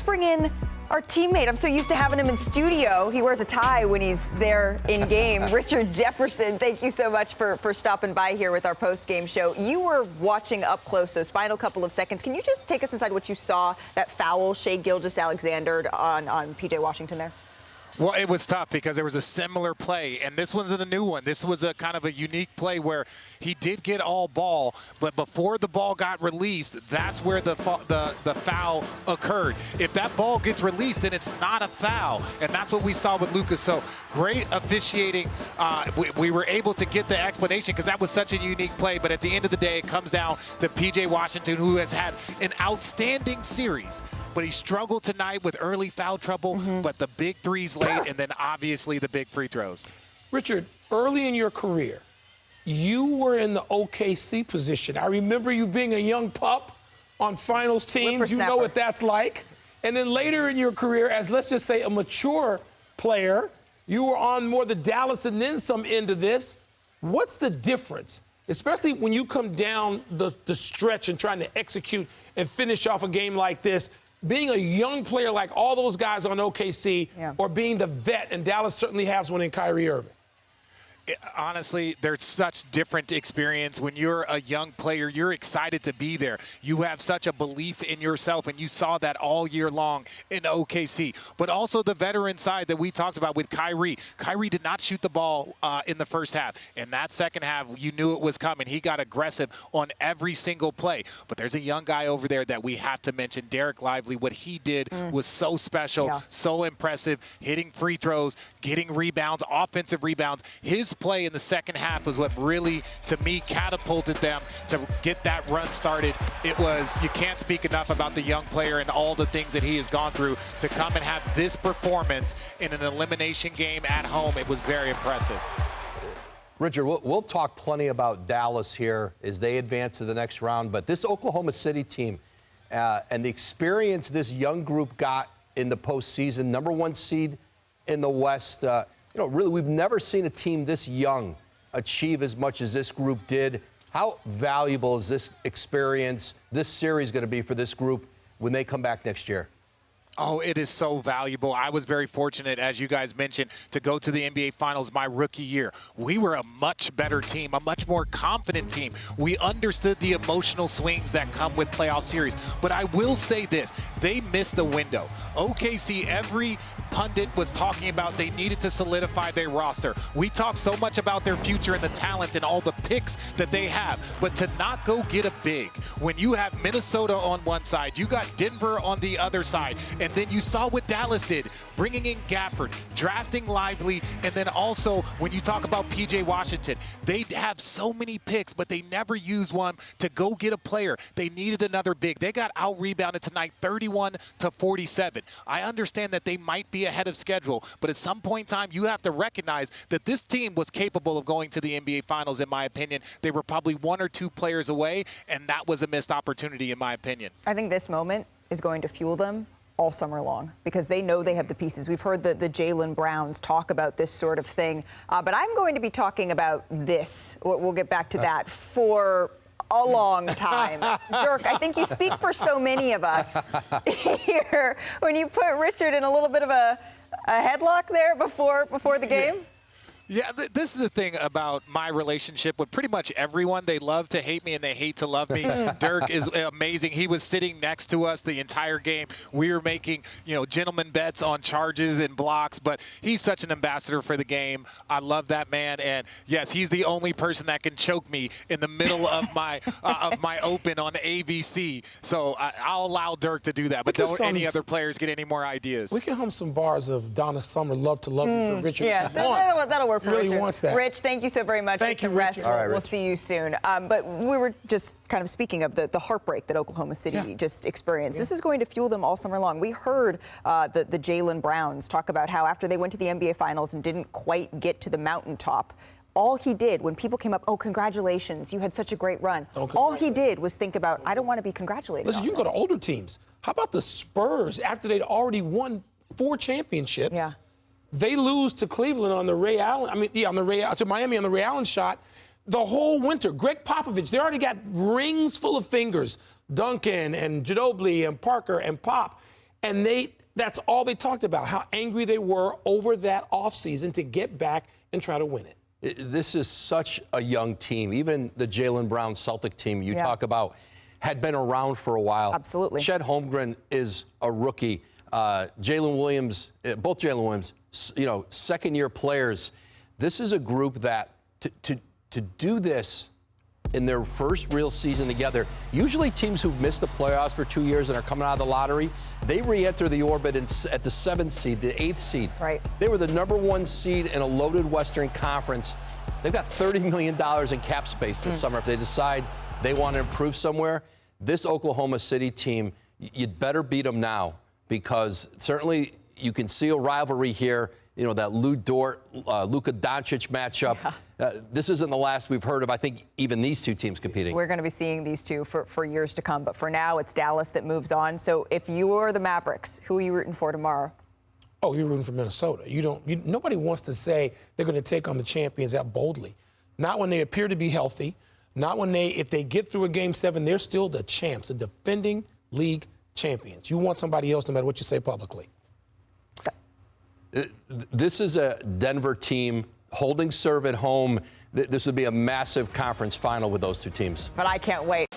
let's bring in our teammate. I'm so used to having him in studio. He wears a tie when he's there in game. Richard Jefferson, thank you so much for stopping by here with our post-game show. You were watching up close those final couple of seconds. Can you just take us inside what you saw, that foul Shai Gilgeous-Alexander on P.J. Washington there? Well, it was tough because there was a similar play, and this wasn't a new one. This was a kind of a unique play where he did get all ball, but before the ball got released, that's where the foul occurred. If that ball gets released, then it's not a foul, and that's what we saw with Lucas. So great officiating. We were able to get the explanation because that was such a unique play, but at the end of the day, it comes down to P.J. Washington, who has had an outstanding series. But he struggled tonight with early foul trouble, but the big threes late, and then obviously the big free throws. Richard, early in your career, you were in the OKC position. I remember you being a young pup on finals teams. You know what that's like. And then later in your career, as let's just say a mature player, you were on more the Dallas and then some end of this. What's the difference, especially when you come down the stretch and trying to execute and finish off a game like this? Being a young player like all those guys on OKC or being the vet, and Dallas certainly has one in Kyrie Irving? Honestly, there's such different experience. When you're a young player, you're excited to be there. You have such a belief in yourself, and you saw that all year long in OKC. But also the veteran side that we talked about with Kyrie. Kyrie did not shoot the ball in the first half. In that second half, you knew it was coming. He got aggressive on every single play. But there's a young guy over there that we have to mention, Derek Lively. What he did was so special, so impressive, hitting free throws, getting rebounds, offensive rebounds. His play in the second half was what really, to me, catapulted them to get that run started. It was, you can't speak enough about the young player and all the things that he has gone through to come and have this performance in an elimination game at home. It was very impressive. Richard, we'll talk plenty about Dallas here as they advance to the next round, but this Oklahoma City team and the experience this young group got in the postseason, number one seed in the West, really, we've never seen a team this young achieve as much as this group did. How valuable is this experience, this series going to be for this group when they come back next year? Oh, it is so valuable. I was very fortunate, as you guys mentioned, to go to the NBA Finals my rookie year. We were a much better team, a much more confident team. We understood the emotional swings that come with playoff series. But I will say this, they missed the window. OKC, every pundit was talking about they needed to solidify their roster. We talk so much about their future and the talent and all the picks that they have, but to not go get a big, when you have Minnesota on one side, you got Denver on the other side, and then you saw what Dallas did, bringing in Gafford, drafting Lively, and then also when you talk about P.J. Washington, they have so many picks, but they never used one to go get a player. They needed another big. They got out-rebounded tonight 31-47. I understand that they might be ahead of schedule, but at some point in time, you have to recognize that this team was capable of going to the NBA Finals, in my opinion. They were probably one or two players away, and that was a missed opportunity, in my opinion. I think this moment is going to fuel them all summer long because they know they have the pieces. We've heard the Jaylen Browns talk about this sort of thing, but I'm going to be talking about this. We'll get back to that for a long time. Dirk, I think you speak for so many of us here when you put Richard in a little bit of a headlock there before the game. Yeah, this is the thing about my relationship with pretty much everyone. They love to hate me and they hate to love me. Dirk is amazing. He was sitting next to us the entire game. We were making, gentleman bets on charges and blocks, but he's such an ambassador for the game. I love that man. And yes, he's the only person that can choke me in the middle of my open on ABC. So I'll allow Dirk to do that. But don't any other players get any more ideas. We can hum some bars of Donna Summer, Love to Love You for Richard. Yeah, that'll work. Really Richard. Wants that. Rich, thank you so very much. Thank you, rest. Richard. All right, we'll see you soon. But we were just kind of speaking of the heartbreak that Oklahoma City just experienced. This is going to fuel them all summer long. We heard the Jaylen Browns talk about how after they went to the NBA Finals and didn't quite get to the mountaintop, all he did when people came up, oh, congratulations, you had such a great run. All he did was think about, I don't want to be congratulated. Listen, you go to older teams. How about the Spurs after they'd already won 4 championships? Yeah. They lose to Cleveland on the Ray Allen. To Miami on the Ray Allen shot. The whole winter, Greg Popovich, they already got rings full of fingers. Duncan and Ginobili and Parker and Pop. And that's all they talked about, how angry they were over that offseason to get back and try to win it. This is such a young team. Even the Jaylen Brown Celtic team you talk about had been around for a while. Absolutely. Chet Holmgren is a rookie. Jalen Williams, both Jalen Williams, second-year players. This is a group that to do this in their first real season together. Usually teams who've missed the playoffs for 2 years and are coming out of the lottery, they re-enter the orbit at the 7th seed, the 8th seed. Right. They were the #1 seed in a loaded Western Conference. They've got $30 million in cap space this summer if they decide they want to improve somewhere. This Oklahoma City team, you'd better beat them now, because certainly you can see a rivalry here. That Lou Dort, Luka Doncic matchup. This isn't the last we've heard of, I think, even these two teams competing. We're going to be seeing these two for years to come. But for now, it's Dallas that moves on. So if you are the Mavericks, who are you rooting for tomorrow? Oh, you're rooting for Minnesota. Nobody wants to say they're going to take on the champions that boldly. Not when they appear to be healthy. Not when if they get through a Game 7, they're still the champs, the defending league champions. You want somebody else no matter what you say publicly. This is a Denver team holding serve at home. This would be a massive conference final with those two teams. But I can't wait.